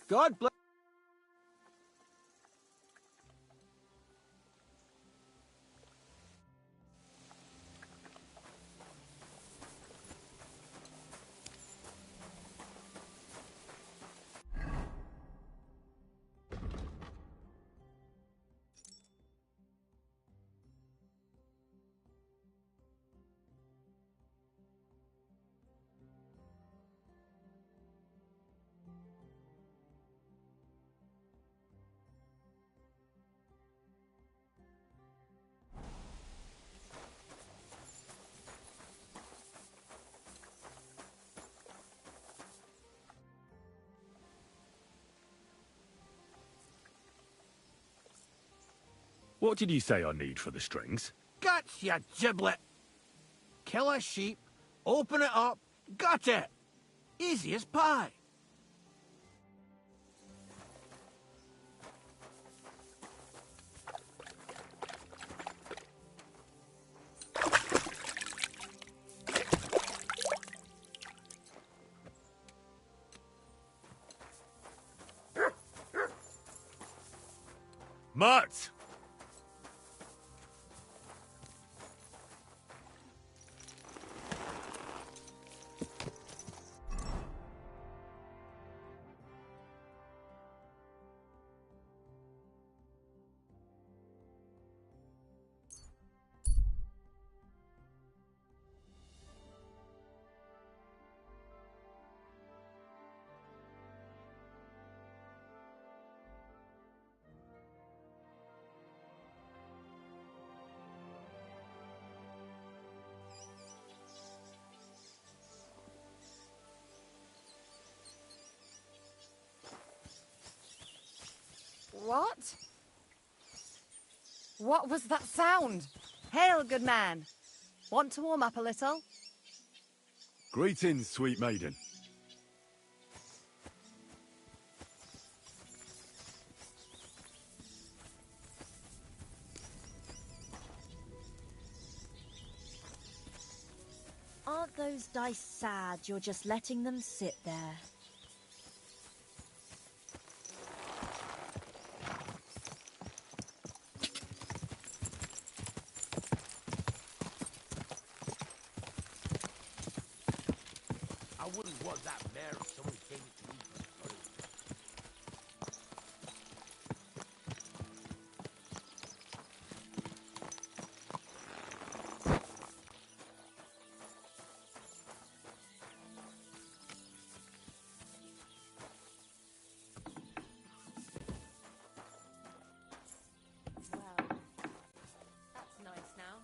God bless. What did you say I need for the strings? Guts, you giblet. Kill a sheep, open it up, gut it. Easy as pie. Mutt! What? What was that sound? Hail, good man. Want to warm up a little? Greetings, sweet maiden. Aren't those dice sad you're just letting them sit there? I wouldn't want that mare if someone gave it to me for free. Well, that's nice now.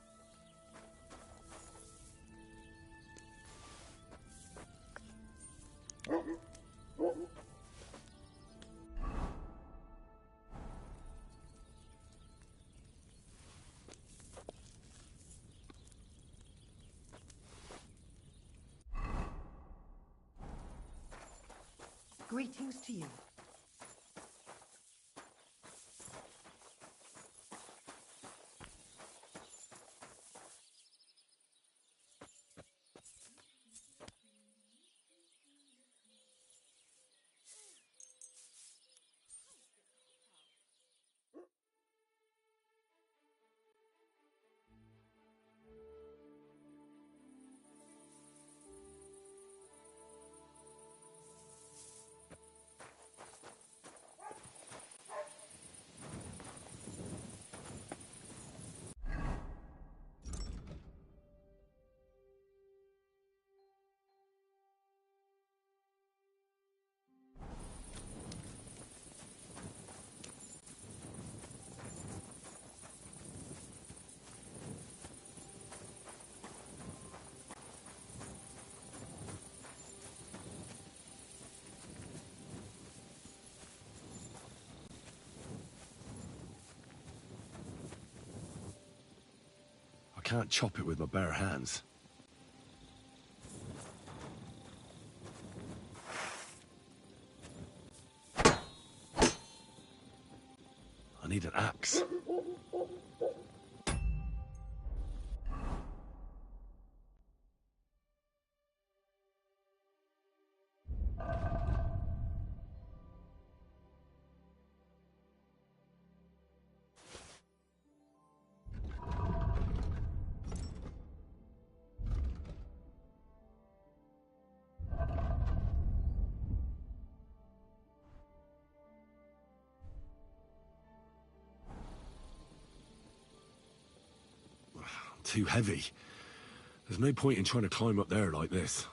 Greetings to you. I can't chop it with my bare hands. I need an axe. too heavy. There's no point in trying to climb up there like this.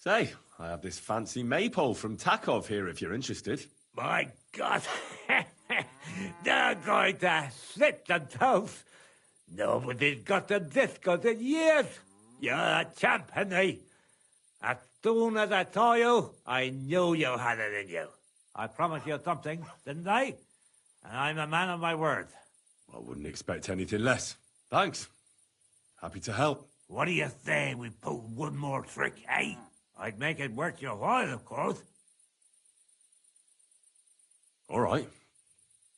Say, I have this fancy maypole from Takov here if you're interested. My God, they're going to slit themselves. Nobody's got them this good in years. You're a champ, Henry. As soon as I saw you, I knew you had it in you. I promised you something, didn't I? And I'm a man of my word. I wouldn't expect anything less. Thanks. Happy to help. What do you say we pull one more trick, eh? I'd make it worth your while, of course. All right.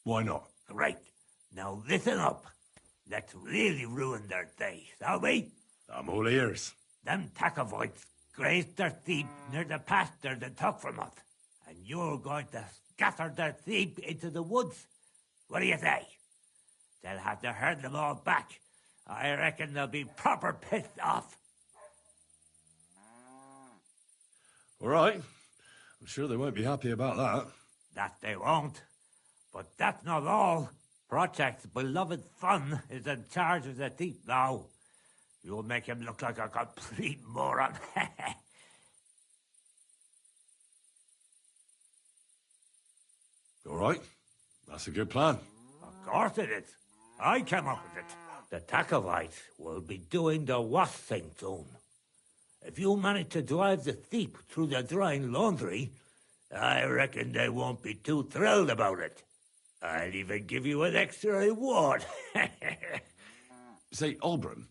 Why not? Great. Now listen up. Let's really ruin their day, shall we? I'm all ears. Them Takovites grazed their sheep near the pasture they took from us. And you're going to scatter their sheep into the woods. What do you say? They'll have to herd them all back. I reckon they'll be proper pissed off. All right. I'm sure they won't be happy about that. That they won't. But that's not all. Project's beloved son is in charge of the sheep now. You'll make him look like a complete moron. All right. That's a good plan. Of course it is. I came up with it. The Takovites will be doing the wash thing soon. If you manage to drive the sheep through the drying laundry, I reckon they won't be too thrilled about it. I'll even give you an extra reward. Say, Olbram,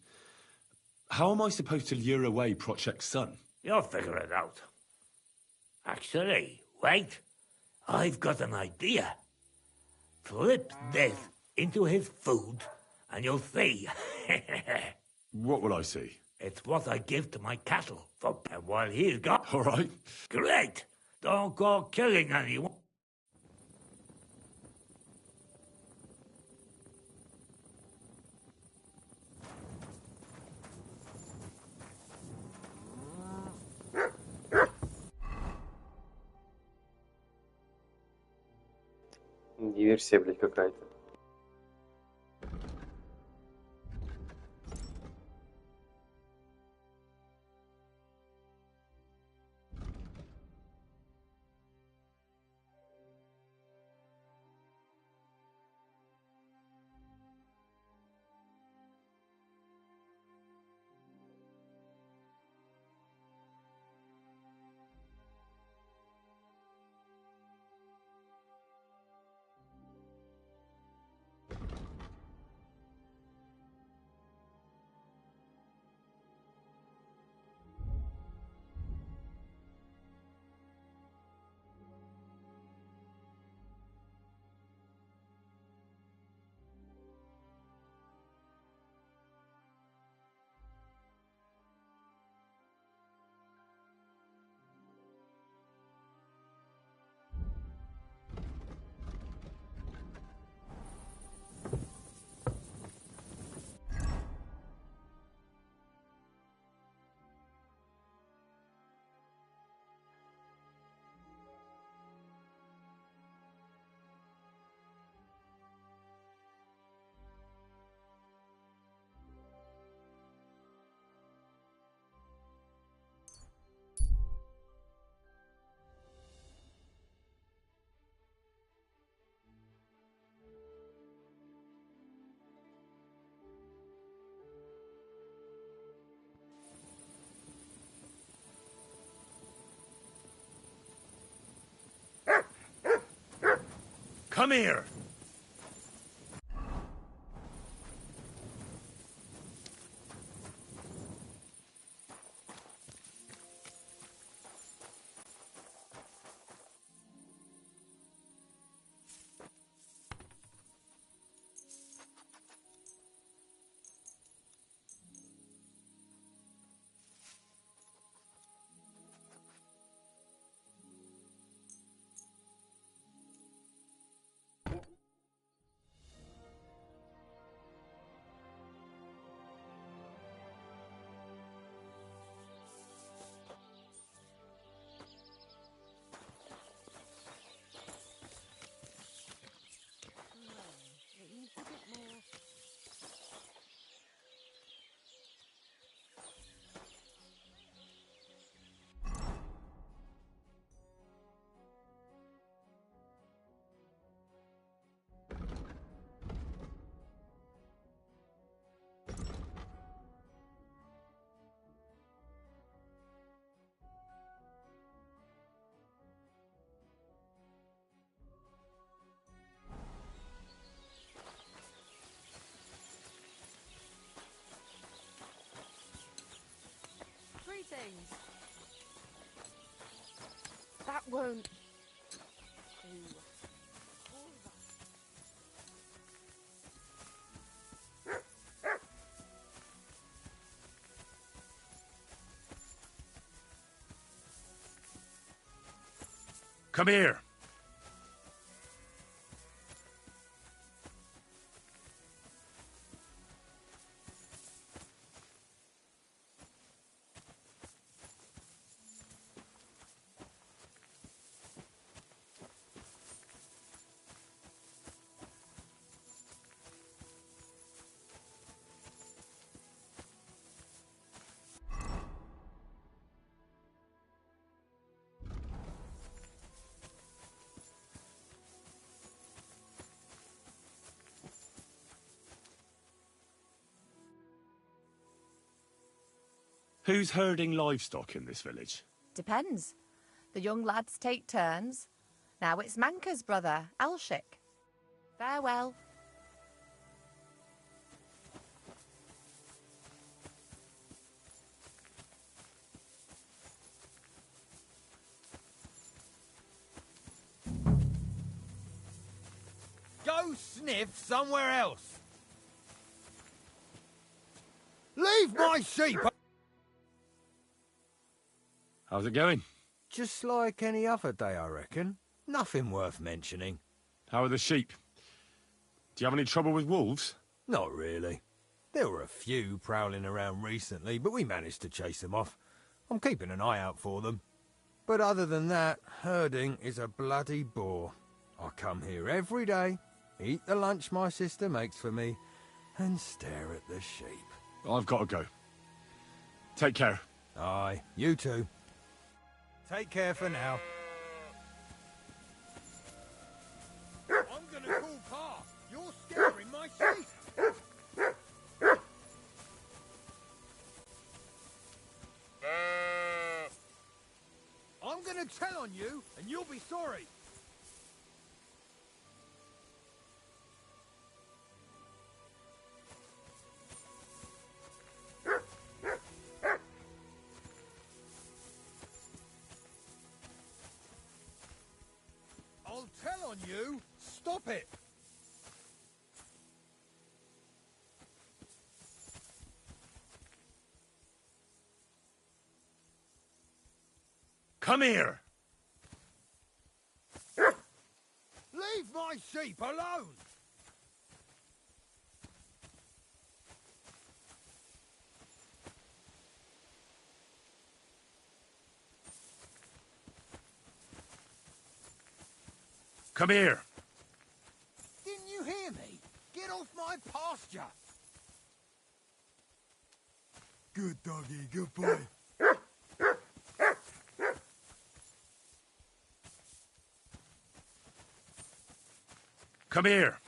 how am I supposed to lure away Project's son? You'll figure it out. Actually, wait. I've got an idea. Flip this into his food, and you'll see. What will I see? It's what I give to my cattle. And while he's gone... All right. Great! Don't go killing anyone. Диверсия, блядь, какая-то. Come here! things. That won't do. Come here. Who's herding livestock in this village? Depends. The young lads take turns. Now it's Manka's brother, Alshik. Farewell. Go sniff somewhere else. Leave my sheep. How's it going? Just like any other day, I reckon. Nothing worth mentioning. How are the sheep? Do you have any trouble with wolves? Not really. There were a few prowling around recently, but we managed to chase them off. I'm keeping an eye out for them. But other than that, herding is a bloody bore. I come here every day, eat the lunch my sister makes for me, and stare at the sheep. I've got to go. Take care. Aye, you too. Take care for now. I'm gonna call Pa. You're scaring my sheep. I'm gonna tell on you, and you'll be sorry. I'll tell on you. Stop it. Come here. Leave my sheep alone. Come here. Didn't you hear me? Get off my pasture. Good doggy, good boy. Come here.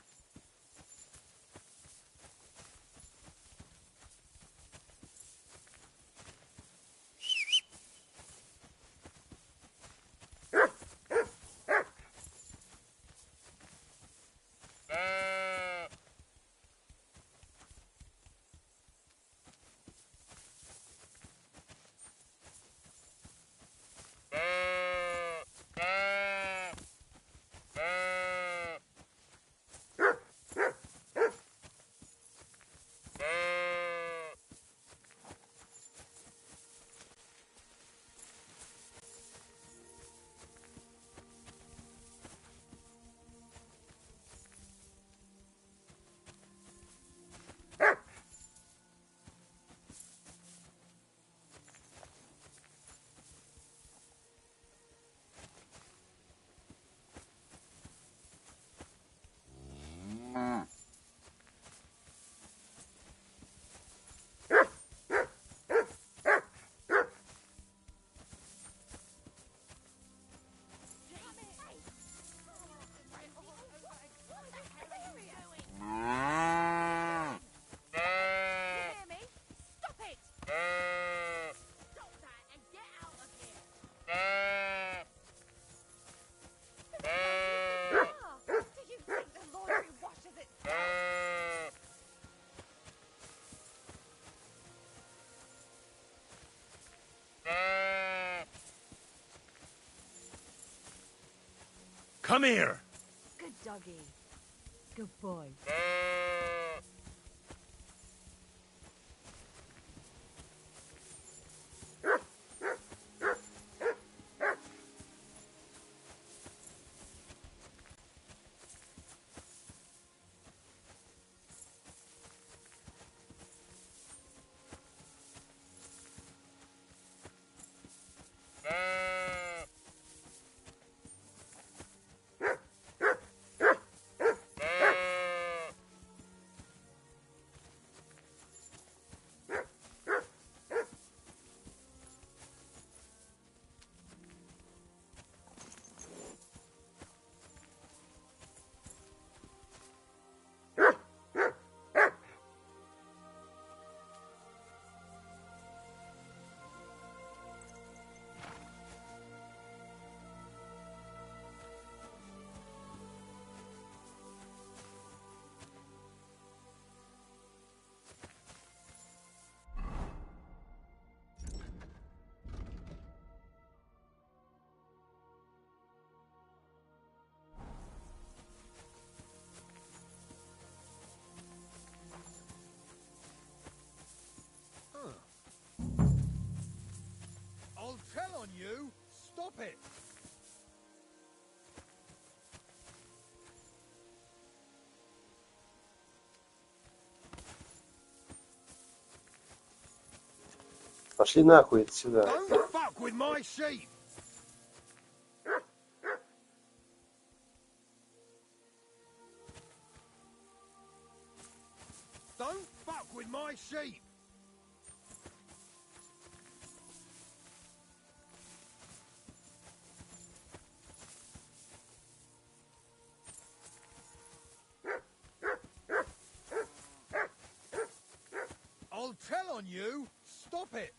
Come here! Good doggy. Good boy. I'll tell on you! Stop it! Пошли нахуй отсюда. Don't fuck with my sheep! Don't fuck with my sheep! I'll tell on you! Stop it!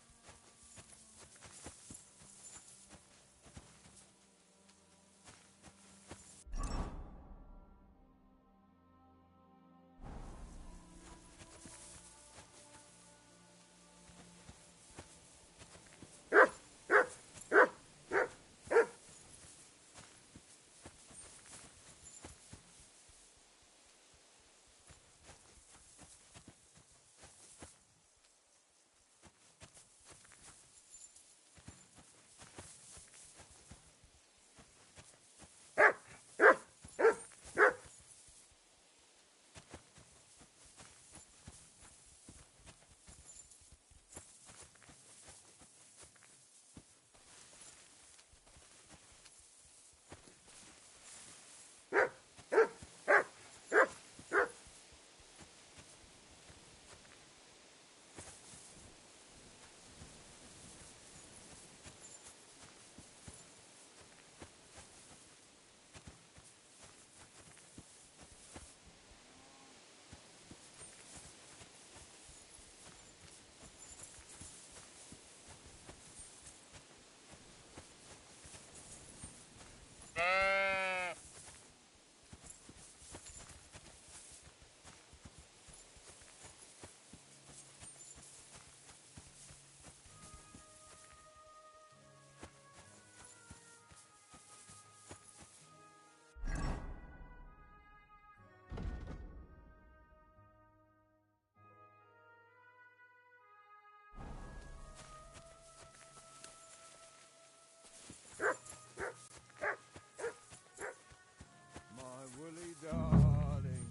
Willie darling,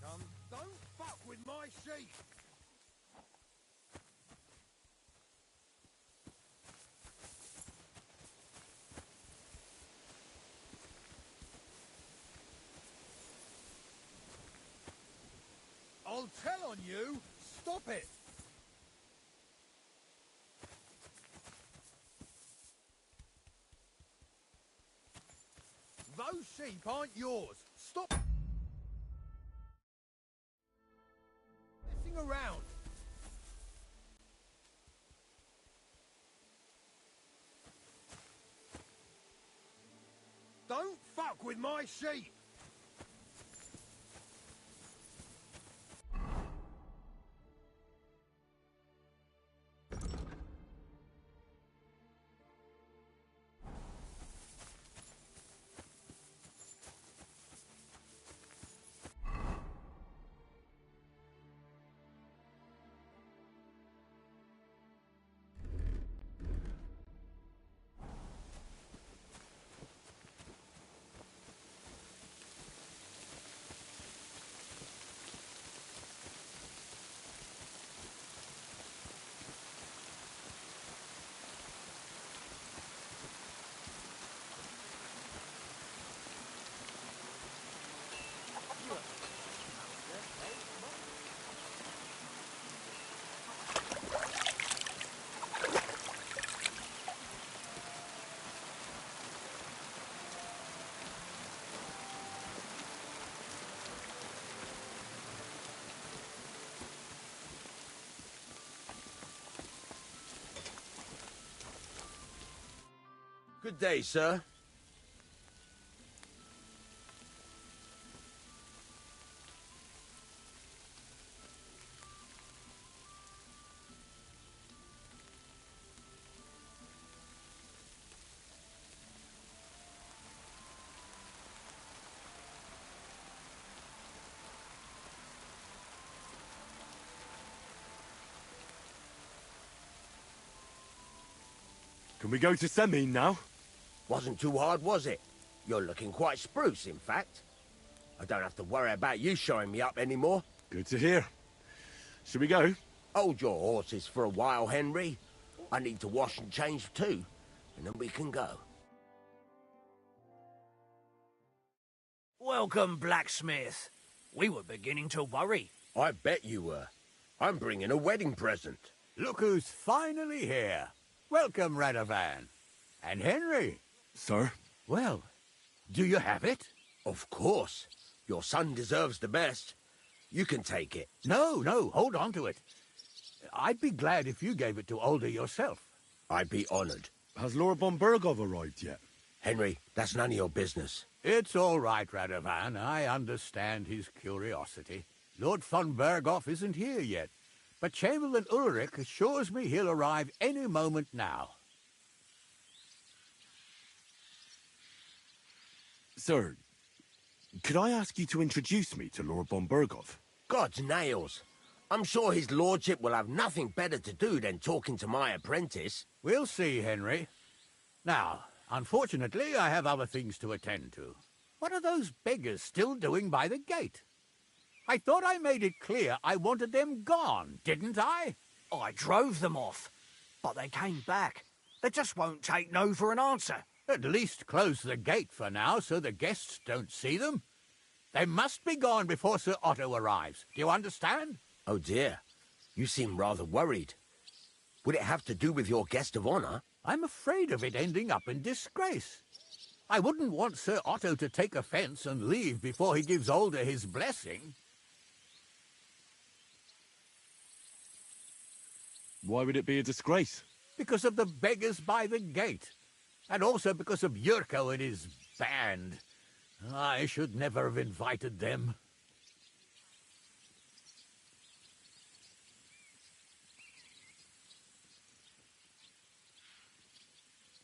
come, don't fuck with my sheep! I'll tell on you! Stop it! Those sheep aren't yours! Stop messing around! Don't fuck with my sheep! Good day, sir. Can we go to Semin now? Wasn't too hard, was it? You're looking quite spruce, in fact. I don't have to worry about you showing me up anymore. Good to hear. Should we go? Hold your horses for a while, Henry. I need to wash and change too, and then we can go. Welcome, blacksmith. We were beginning to worry. I bet you were. I'm bringing a wedding present. Look who's finally here. Welcome, Radovan. And Henry. Sir? Well, do you have it? Of course. Your son deserves the best. You can take it. No, hold on to it. I'd be glad if you gave it to Older yourself. I'd be honored. Has Lord von Bergov arrived yet? Henry, that's none of your business. It's all right, Radovan. I understand his curiosity. Lord von Bergov isn't here yet, but Chamberlain Ulrich assures me he'll arrive any moment now. Sir, could I ask you to introduce me to Lord von Bergov? God's nails. I'm sure his lordship will have nothing better to do than talking to my apprentice. We'll see, Henry. Now, unfortunately, I have other things to attend to. What are those beggars still doing by the gate? I thought I made it clear I wanted them gone, didn't I? I drove them off, but they came back. They just won't take no for an answer. At least close the gate for now so the guests don't see them. They must be gone before Sir Otto arrives. Do you understand? Oh dear, you seem rather worried. Would it have to do with your guest of honor? I'm afraid of it ending up in disgrace. I wouldn't want Sir Otto to take offense and leave before he gives Older his blessing. Why would it be a disgrace? Because of the beggars by the gate. And also because of Yurko and his band. I should never have invited them.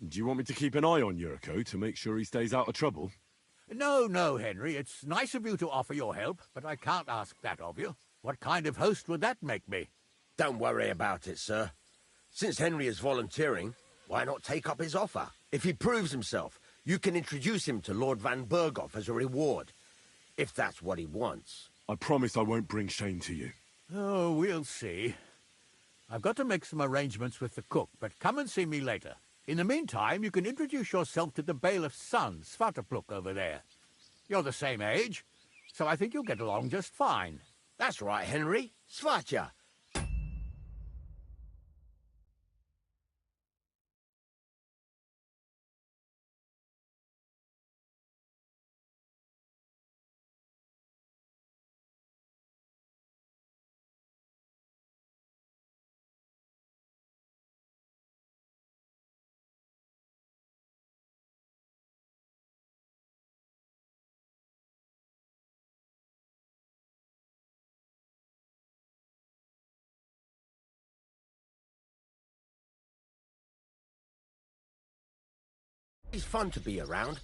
Do you want me to keep an eye on Yurko to make sure he stays out of trouble? No, Henry. It's nice of you to offer your help, but I can't ask that of you. What kind of host would that make me? Don't worry about it, sir. Since Henry is volunteering, why not take up his offer? If he proves himself, you can introduce him to Lord van Berghoff as a reward, if that's what he wants. I promise I won't bring shame to you. Oh, we'll see. I've got to make some arrangements with the cook, but come and see me later. In the meantime, you can introduce yourself to the bailiff's son, Svatopluk, over there. You're the same age, so I think you'll get along just fine. That's right, Henry. Svatja. He's fun to be around.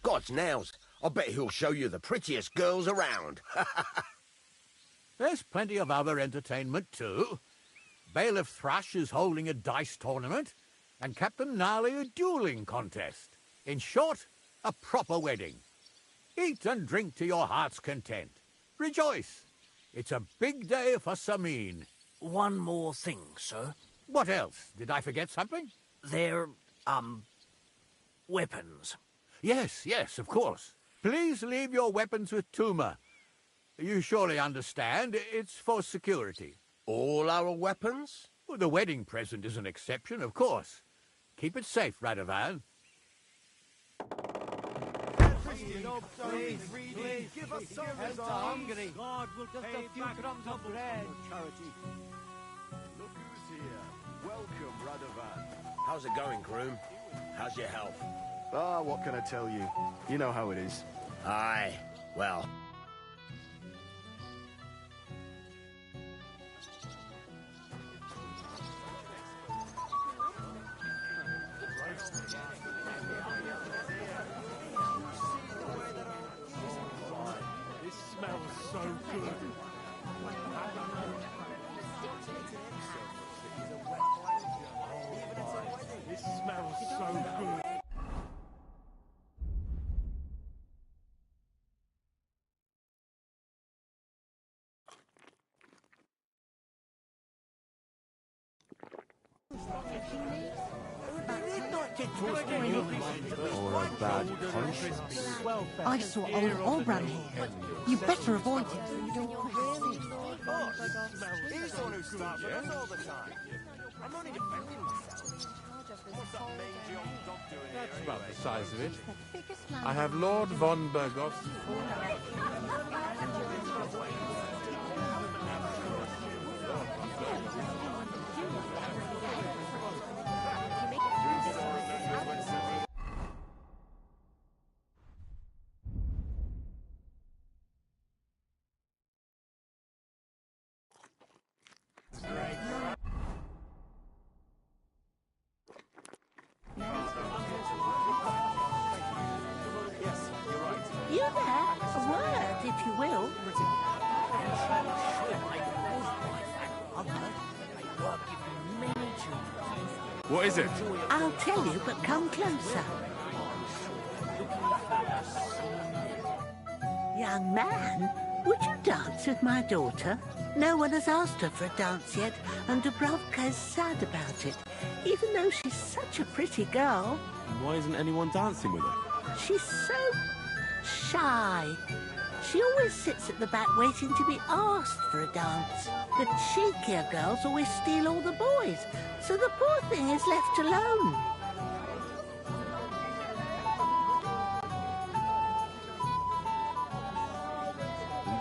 God's nails. I bet he'll show you the prettiest girls around. There's plenty of other entertainment, too. Bailiff Thrush is holding a dice tournament, and Captain Gnarly a dueling contest. In short, a proper wedding. Eat and drink to your heart's content. Rejoice. It's a big day for Samin. One more thing, sir. What else? Did I forget something? They're, weapons. Yes, of course. Please leave your weapons with Tuma. You surely understand, it's for security. All our weapons? Well, the wedding present is an exception, of course. Keep it safe, Radovan. Please, give us some hungry. God will just a few crumbs of bread. Charity. Look who's here. Welcome, Radovan. How's it going, groom? How's your health? Ah, what can I tell you? You know how it is. Aye, well. This smells so good. This smells so good. Or a bad conscience. I saw old Oberon here. You better avoid him so you don't crash sick. He's the one who starts with us all the time. I'm only defending myself. What's that mangy old dog doing here? That's about the size of it. I have Lord von Burgos. You there? A word, if you will. What is it? I'll tell you, but come closer. Young man, would you dance with my daughter? No one has asked her for a dance yet, and Dubravka is sad about it, even though she's such a pretty girl. Why isn't anyone dancing with her? She's so shy. She always sits at the back waiting to be asked for a dance. The cheekier girls always steal all the boys, so the poor thing is left alone.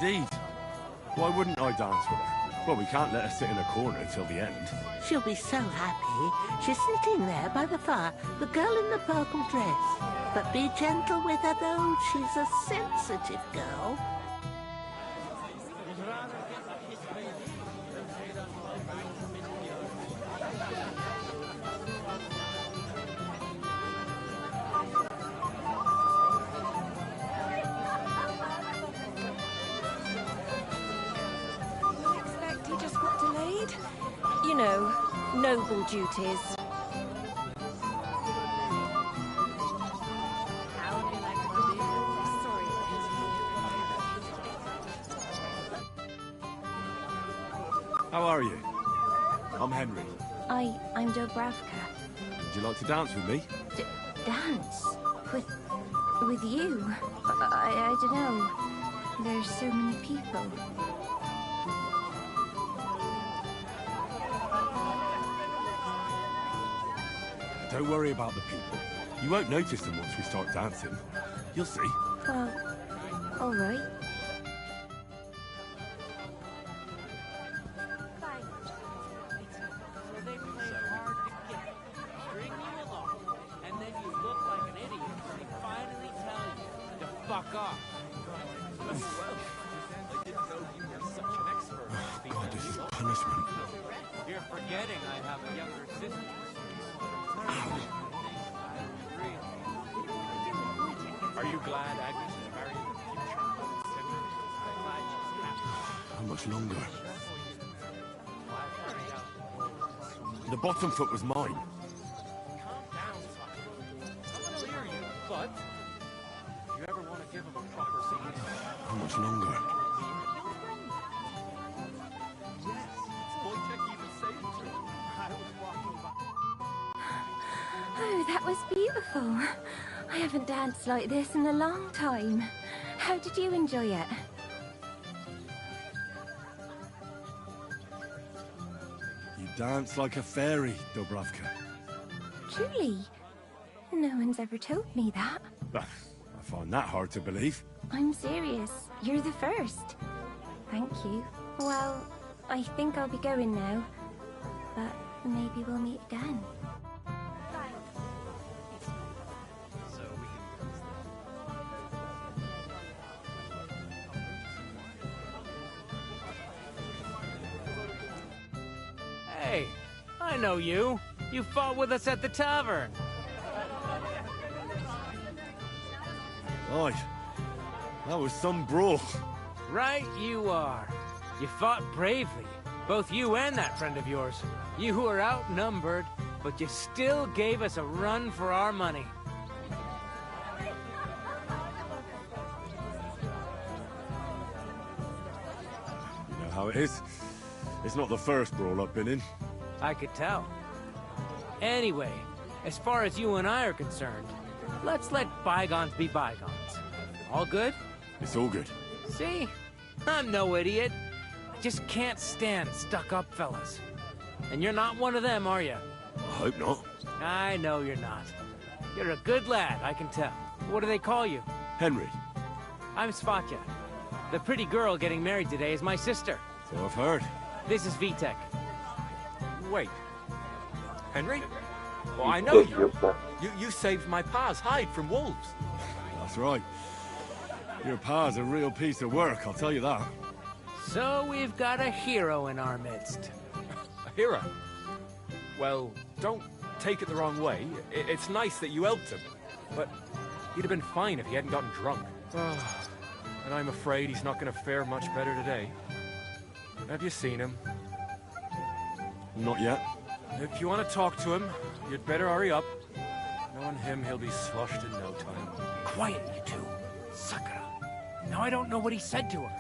Indeed. Why wouldn't I dance with her? Well, we can't let her sit in a corner till the end. She'll be so happy. She's sitting there by the fire, the girl in the purple dress. But be gentle with her, though. She's a sensitive girl. I expect he just got delayed. You know, noble duties. How are you? I'm Henry. I'm Dubravka. Would you like to dance with me? Dance? With you? I don't know. There's so many people. Don't worry about the people. You won't notice them once we start dancing. You'll see. Well, all right. God, this is punishment. You're forgetting I have a younger sister. Are you glad Agnes is married in the future? I'm glad she's happy. How much longer? The bottom foot was mine. Calm down, Tucker. Someone will hear you, but if you ever want to give him a proper scene. How much longer? Yes, Wojtek even saved you. I was walking by. Oh, that was beautiful. I haven't danced like this in a long time. How did you enjoy it? You dance like a fairy, Dubravka. Truly? No one's ever told me that. I find that hard to believe. I'm serious. You're the first. Thank you. Well, I think I'll be going now. But maybe we'll meet again. Hey, I know you. You fought with us at the tavern. Right. That was some brawl. Right you are. You fought bravely. Both you and that friend of yours. You were outnumbered, but you still gave us a run for our money. You know how it is. It's not the first brawl I've been in. I could tell. Anyway, as far as you and I are concerned, let's let bygones be bygones. All good? It's all good. See? I'm no idiot. I just can't stand stuck-up fellas. And you're not one of them, are you? I hope not. I know you're not. You're a good lad, I can tell. What do they call you? Henry. I'm Svatya. The pretty girl getting married today is my sister. So I've heard. This is Vitek. Wait. Henry? Well, I know you. You saved my pa's hide from wolves. That's right. Your pa's a real piece of work, I'll tell you that. So we've got a hero in our midst. A hero? Well, don't take it the wrong way. It's nice that you helped him. But he'd have been fine if he hadn't gotten drunk. And I'm afraid he's not going to fare much better today. Have you seen him? Not yet. If you want to talk to him, you'd better hurry up. Knowing him, he'll be sloshed in no time. Quiet, you two. Sakura. Now I don't know what he said to her.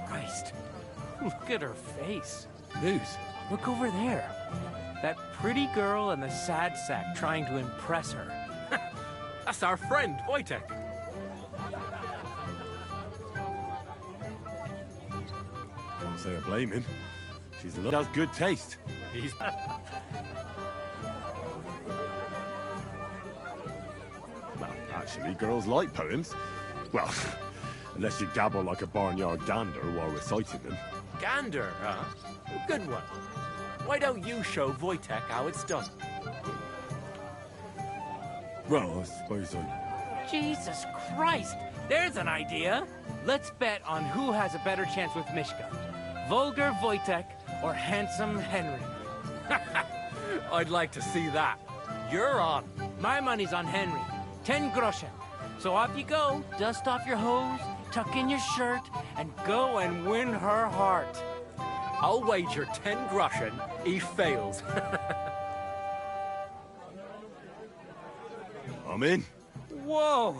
Christ. Look at her face. Whose? Look over there. That pretty girl and the sad sack trying to impress her. That's our friend, Wojtek. Can't say I blame him. She's a has good taste. He's... Well, actually, girls like poems. Well, unless you gabble like a barnyard gander while reciting them. Gander, huh? Good one. Why don't you show Wojtek how it's done? Well, I suppose I... Jesus Christ! There's an idea! Let's bet on who has a better chance with Mishka. Vulgar Wojtek or handsome Henry. I'd like to see that. You're on. My money's on Henry. 10 groschen. So off you go, dust off your hose, tuck in your shirt, and go and win her heart. I'll wager 10 groschen he fails. I'm in. Whoa!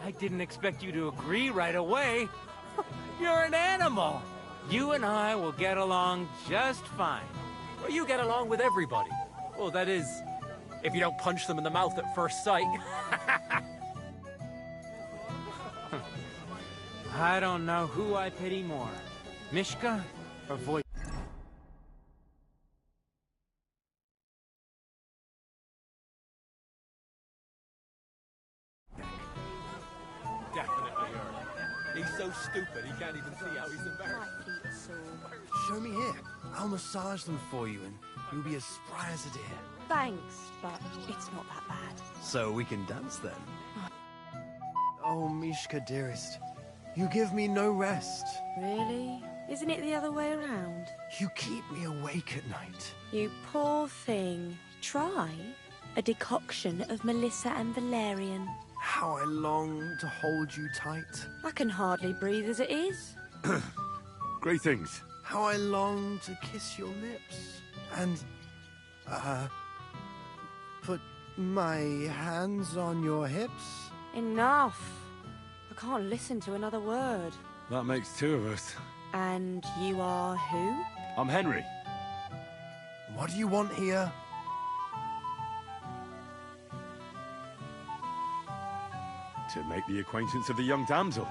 I didn't expect you to agree right away. You're an animal. You and I will get along just fine. Well, you get along with everybody. Well, that is, if you don't punch them in the mouth at first sight. I don't know who I pity more, Mishka or Wojtek. Definitely her. He's so stupid he can't even see how he's embarrassed. Show me here. I'll massage them for you and you'll be as spry as a deer. Thanks, but it's not that bad. So we can dance then. Oh, Mishka, dearest. You give me no rest. Really? Isn't it the other way around? You keep me awake at night. You poor thing. Try a decoction of Melissa and Valerian. How I long to hold you tight. I can hardly breathe as it is. Great things. How I long to kiss your lips. And, put my hands on your hips. Enough. I can't listen to another word. That makes two of us. And you are who? I'm Henry. What do you want here? To make the acquaintance of the young damsel.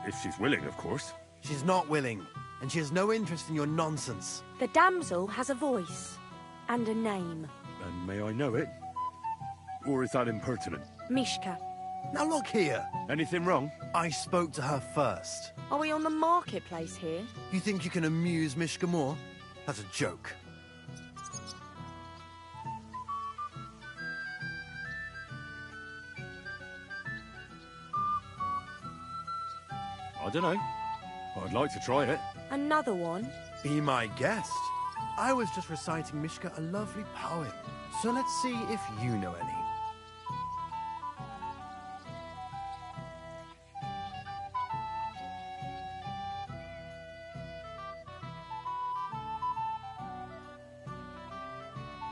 If she's willing, of course. She's not willing, and she has no interest in your nonsense. The damsel has a voice and a name. And may I know it? Or is that impertinent? Mishka. Now look here. Anything wrong? I spoke to her first. Are we on the marketplace here? You think you can amuse Mishka more? That's a joke. I don't know. I'd like to try it. Another one? Be my guest. I was just reciting Mishka a lovely poem. So let's see if you know any.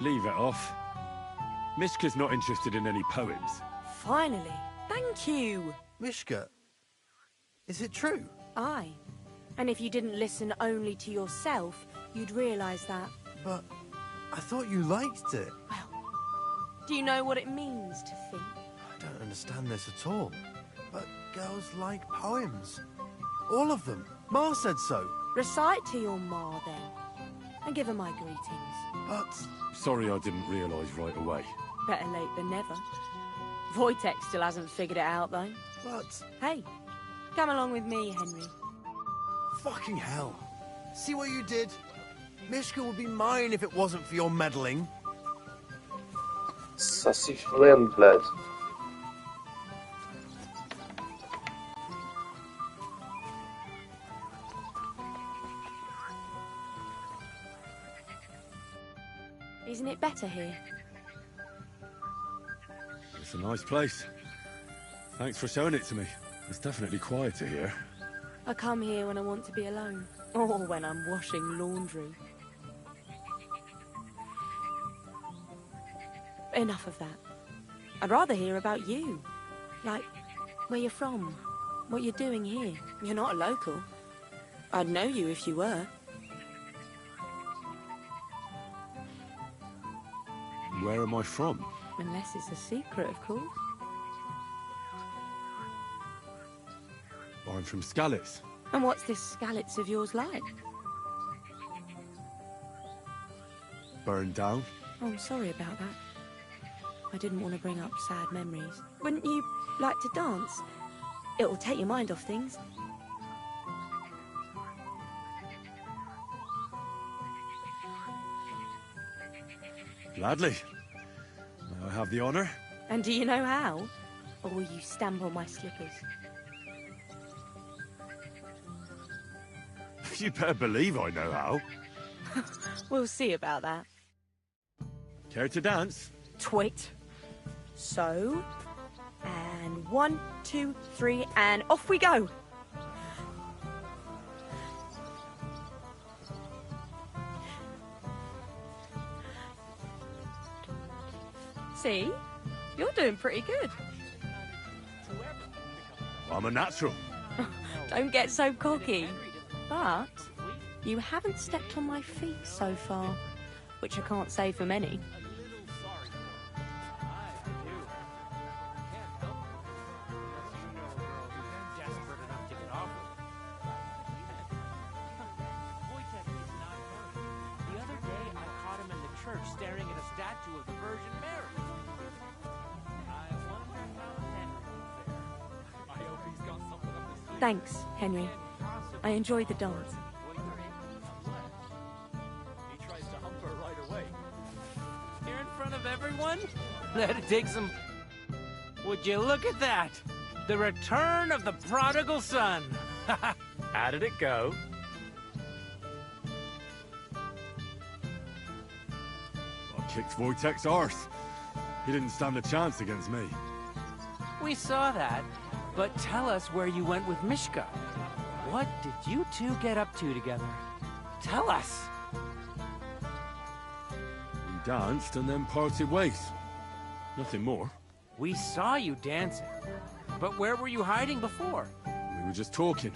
Leave it off. Mishka's not interested in any poems. Finally. Thank you. Mishka, is it true? Aye. And if you didn't listen only to yourself, you'd realise that. But I thought you liked it. Do you know what it means to think? I don't understand this at all. But girls like poems. All of them. Ma said so. Recite to your ma, then. And give her my greetings. But... Sorry I didn't realise right away. Better late than never. Wojtek still hasn't figured it out, though. But... Hey, come along with me, Henry. Fucking hell. See what you did? Mishka would be mine if it wasn't for your meddling. Соси член, блядь. Isn't it better here? It's a nice place. Thanks for showing it to me. It's definitely quieter here. I come here when I want to be alone. Or when I'm washing laundry. Enough of that. I'd rather hear about you. Like, where you're from. What you're doing here. You're not a local. I'd know you if you were. Where am I from? Unless it's a secret, of course. I'm from Skalitz. And what's this Skalitz of yours like? Burned down. Oh, I'm sorry about that. I didn't want to bring up sad memories. Wouldn't you like to dance? It'll take your mind off things. Gladly. May I have the honour? And do you know how? Or will you stamp on my slippers? You better believe I know how. We'll see about that. Care to dance? Twit. So, and 1, 2, 3, and off we go. See? You're doing pretty good. I'm a natural. Don't get so cocky. But you haven't stepped on my feet so far, which I can't say for many. Staring at a statue of the Virgin Mary. I wonder how Henry will fare. I hope he's got something up his sleeve. Thanks, Henry. I enjoyed the dance. He tries to hump her right away. Here in front of everyone? That'd take some... Would you look at that? The return of the prodigal son. How did it go? Kicked Wojtek's arse. He didn't stand a chance against me. We saw that, but tell us where you went with Mishka. What did you two get up to together? Tell us. We danced and then parted ways. Nothing more. We saw you dancing, but where were you hiding before? We were just talking.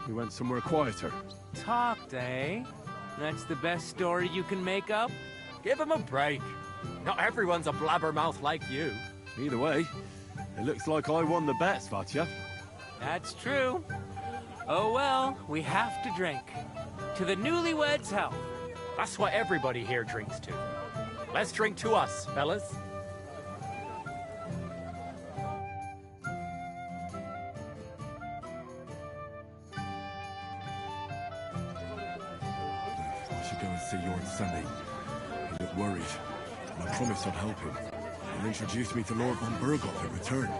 We went somewhere quieter. Talked, eh? That's the best story you can make up? Give him a break. Not everyone's a blabbermouth like you. Either way, it looks like I won the bet, Svatya. That's true. Oh well, we have to drink. To the newlyweds' health. That's what everybody here drinks to. Let's drink to us, fellas. I should go and see Lord Sammy. He looked worried, and I promised I'd help him. He'll introduce me to Lord von Burghoff in return.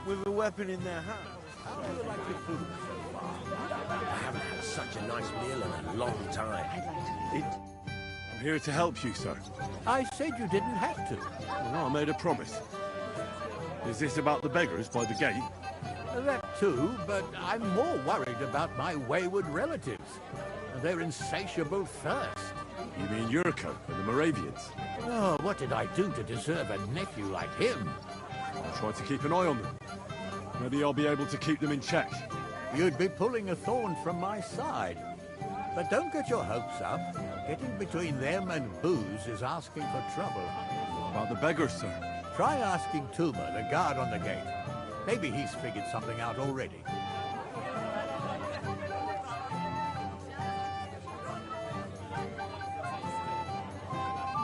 with a weapon in their hand. How do you like your food so far? I haven't had such a nice meal in a long time. I'm here to help you, sir. I said you didn't have to. Well, I made a promise. Is this about the beggars by the gate? That too, but I'm more worried about my wayward relatives and their insatiable thirst. You mean Yurko and the Moravians? Oh, what did I do to deserve a nephew like him? I'll try to keep an eye on them. Maybe I'll be able to keep them in check. You'd be pulling a thorn from my side. But don't get your hopes up. Getting between them and booze is asking for trouble. About the beggars, sir? Try asking Tuma, the guard on the gate. Maybe he's figured something out already.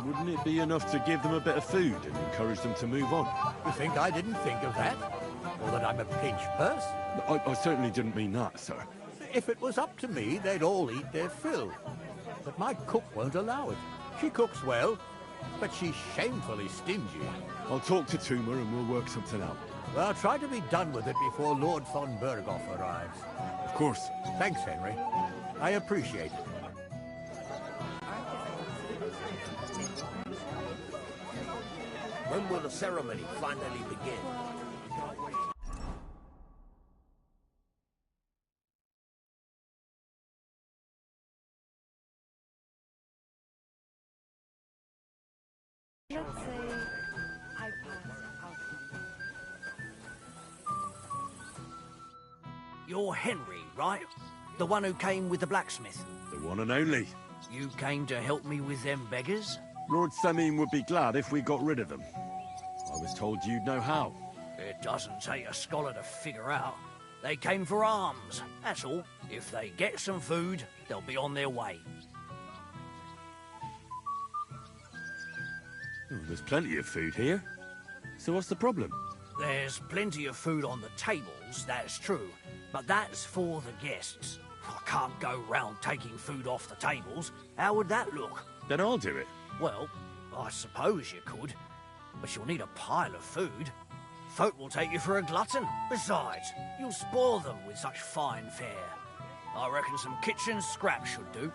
Wouldn't it be enough to give them a bit of food and encourage them to move on? You think I didn't think of that? Or that I'm a pinch purse? I certainly didn't mean that, sir. If it was up to me, they'd all eat their fill. But my cook won't allow it. She cooks well, but she's shamefully stingy. I'll talk to Tuma and we'll work something out. Well, try to be done with it before Lord von Berghoff arrives. Of course. Thanks, Henry. I appreciate it. When will the ceremony finally begin? Let's say I pass out. You're Henry, right? The one who came with the blacksmith. The one and only. You came to help me with them beggars? Lord Samim would be glad if we got rid of them. I was told you'd know how. It doesn't take a scholar to figure out. They came for alms, that's all. If they get some food, they'll be on their way. Oh, there's plenty of food here. So what's the problem? There's plenty of food on the tables, that's true. But that's for the guests. I can't go round taking food off the tables. How would that look? Then I'll do it. Well, I suppose you could. But you'll need a pile of food. Folk will take you for a glutton. Besides, you'll spoil them with such fine fare. I reckon some kitchen scraps should do.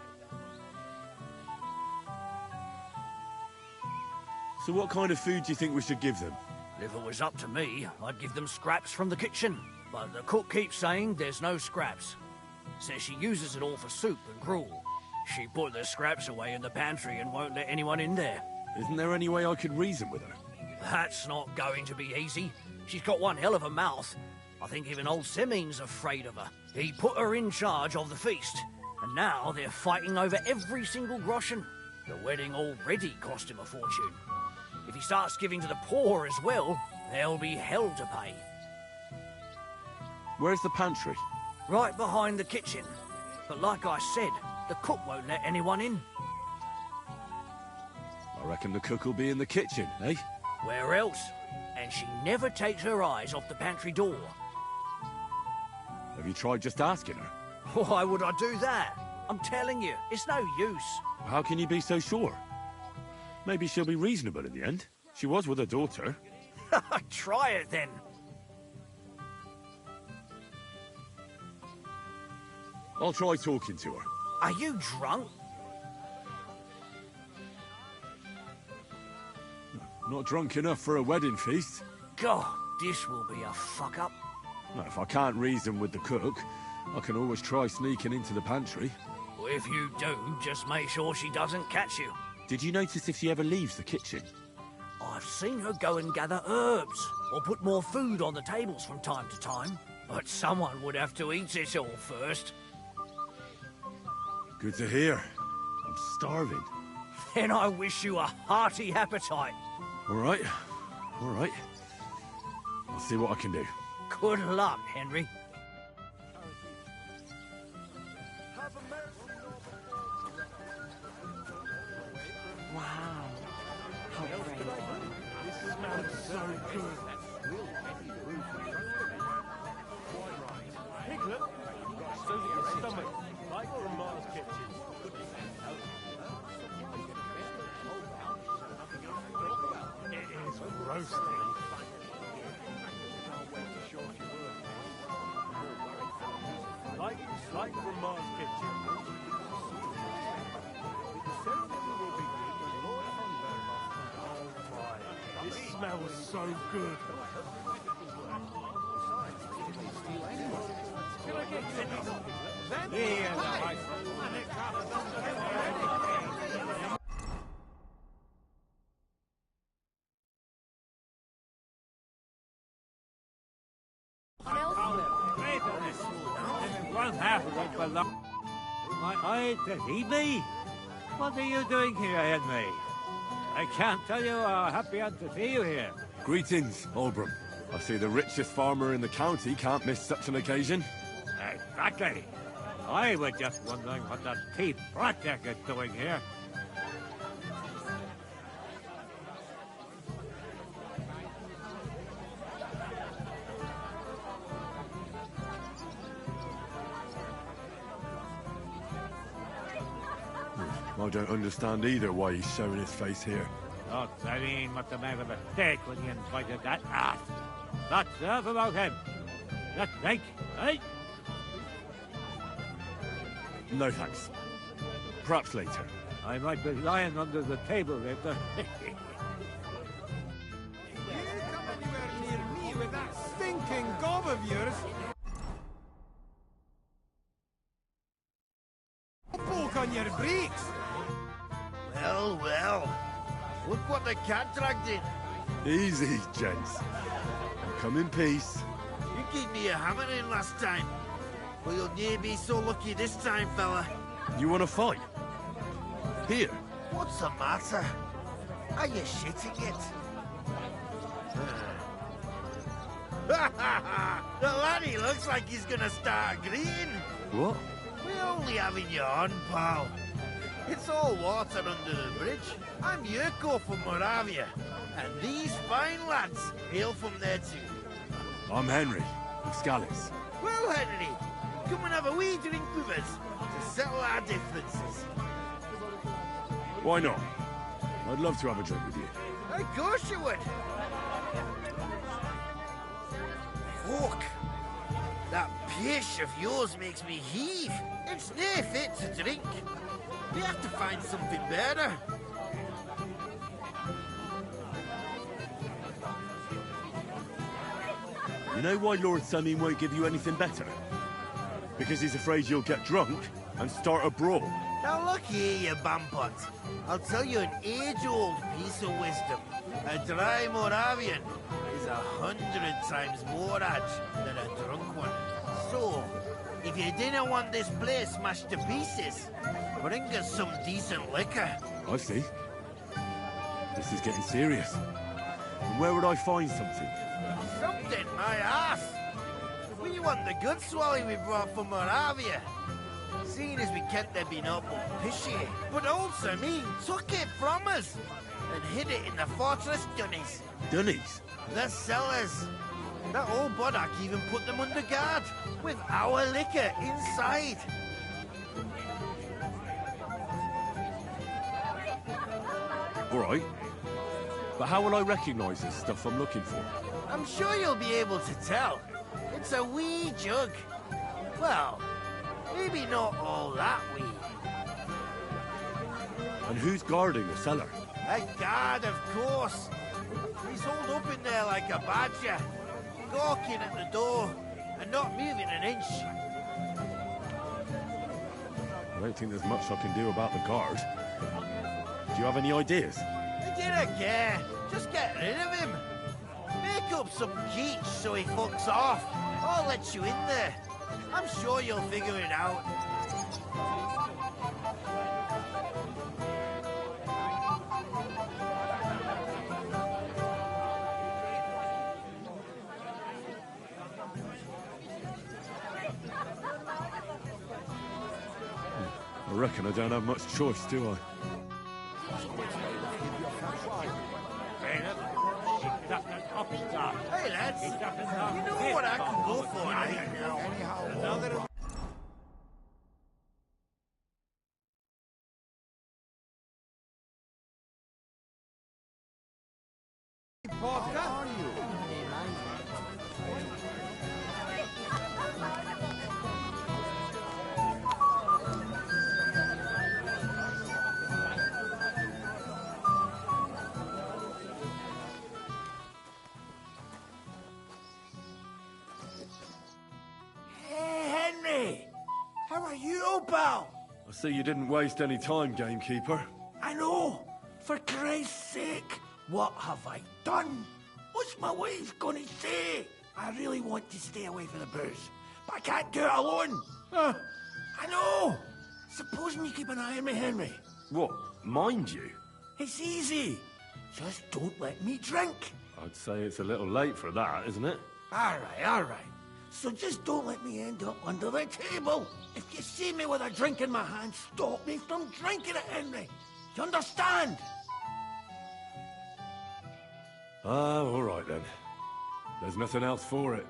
So what kind of food do you think we should give them? If it was up to me, I'd give them scraps from the kitchen. But the cook keeps saying there's no scraps. Says she uses it all for soup and gruel. She put the scraps away in the pantry and won't let anyone in there. Isn't there any way I could reason with her? That's not going to be easy. She's got one hell of a mouth. I think even old Semin's afraid of her. He put her in charge of the feast, and now they're fighting over every single groschen. The wedding already cost him a fortune. If he starts giving to the poor as well, there'll be hell to pay. Where's the pantry? Right behind the kitchen. But like I said, the cook won't let anyone in. I reckon the cook will be in the kitchen, eh? Where else? And she never takes her eyes off the pantry door. Have you tried just asking her? Why would I do that? I'm telling you, it's no use. How can you be so sure? Maybe she'll be reasonable in the end. She was with her daughter. Try it then. I'll try talking to her. Are you drunk? Not drunk enough for a wedding feast. God, this will be a fuck-up. Well, if I can't reason with the cook, I can always try sneaking into the pantry. Well, if you do, just make sure she doesn't catch you. Did you notice if she ever leaves the kitchen? I've seen her go and gather herbs, or put more food on the tables from time to time. But someone would have to eat it all first. Good to hear. I'm starving. Then I wish you a hearty appetite. All right. All right. I'll see what I can do. Good luck, Henry. Wow. How brave. This smells so good. Piglet, so that your stomach, like from Mars Kitchen. It is roasting. like from my picture. The ceremony will begin when Lord von Berghoff... Oh my, this smells so good. One half of it belongs. I deceive me? What are you doing here, Henry? I can't tell you how happy I'm to see you here. Greetings, Olbram. I see the richest farmer in the county can't miss such an occasion. Exactly. I was just wondering what that thief Blackjack is doing here. I don't understand either why he's showing his face here. Not I mean, what's the matter with Dick when he invited that ass? That's enough about him. Just think, eh? No thanks. Perhaps later. I might be lying under the table later. You come anywhere near me with that stinking gob of yours. Poke on your brakes. Well, well. Look what the cat dragged in. Easy, gents. I'll come in peace. You gave me a hammering last time. But you'll near be so lucky this time, fella. You want to fight? Here. What's the matter? Are you shitting it? The laddie looks like he's gonna start agreeing. What? We're only having you on, pal. It's all water under the bridge. I'm Yurko from Moravia, and these fine lads hail from there too. I'm Henry, of Scallis. Well, Henry, come and have a wee drink with us to settle our differences. Why not? I'd love to have a drink with you. Of course you would. Fuck. That pish of yours makes me heave. It's near fit to drink. We have to find something better. You know why Lord Samin won't give you anything better? Because he's afraid you'll get drunk and start a brawl. Now look here, you bampot. I'll tell you an age-old piece of wisdom. A dry Moravian is 100 times more edge than a drunk one. So, if you didn't want this place smashed to pieces, bring us some decent liquor. I see. This is getting serious. And where would I find something? Something, my ass! We want the good swally we brought from Moravia. Seeing as we can't have been up pishy, but also me took it from us and hid it in the fortress dunnies. Dunnies? The cellars. That old boddock even put them under guard with our liquor inside. All right. But how will I recognize this stuff I'm looking for? I'm sure you'll be able to tell. It's a wee jug. Well, maybe not all that wee. And who's guarding the cellar? A guard, of course. He's holed up in there like a badger, gawking at the door and not moving an inch. I don't think there's much I can do about the guard. Do you have any ideas? You don't care. Just get rid of him. Make up some geech so he fucks off. I'll let you in there. I'm sure you'll figure it out. I reckon I don't have much choice, do I? Hey, lads. You know what I can go for right now? go, pal. I see you didn't waste any time, gamekeeper. I know. For Christ's sake, what have I done? What's my wife gonna say? I really want to stay away from the booze, but I can't do it alone. I know. Supposing you keep an eye on me, Henry. What, mind you? It's easy. Just don't let me drink. I'd say it's a little late for that, isn't it? All right. So just don't let me end up under the table. If you see me with a drink in my hand, stop me from drinking it, Henry. Do you understand? All right then. There's nothing else for it.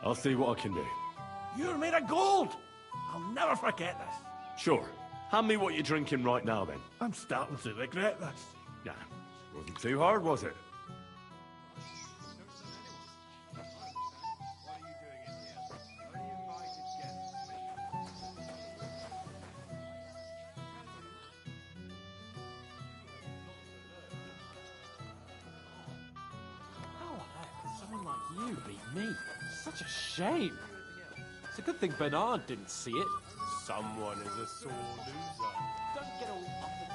I'll see what I can do. You're made of gold. I'll never forget this. Sure. Hand me what you're drinking right now, then. I'm starting to regret this. Nah, wasn't too hard, was it? How on earth could someone like you beat me? Such a shame. It's a good thing Bernard didn't see it. Someone is a sore loser. Don't get all uppity.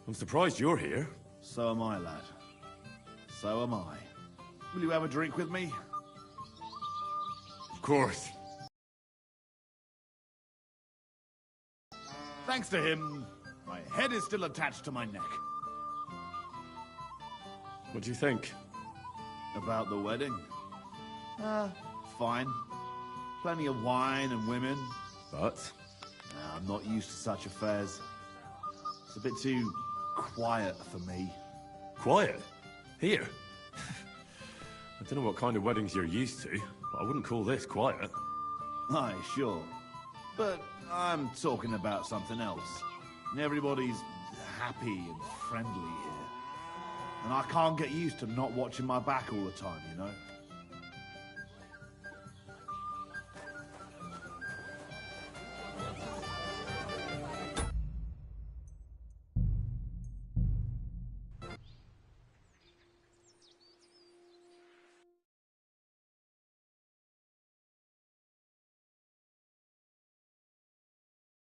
I'm surprised you're here. So am I, lad. So am I. Will you have a drink with me? Of course. Thanks to him, my head is still attached to my neck. What do you think? About the wedding? Fine. Plenty of wine and women. But? I'm not used to such affairs. It's a bit too quiet for me. Quiet? Here? I don't know what kind of weddings you're used to, but I wouldn't call this quiet. Aye, sure. But I'm talking about something else. Everybody's happy and friendly here. And I can't get used to not watching my back all the time, you know?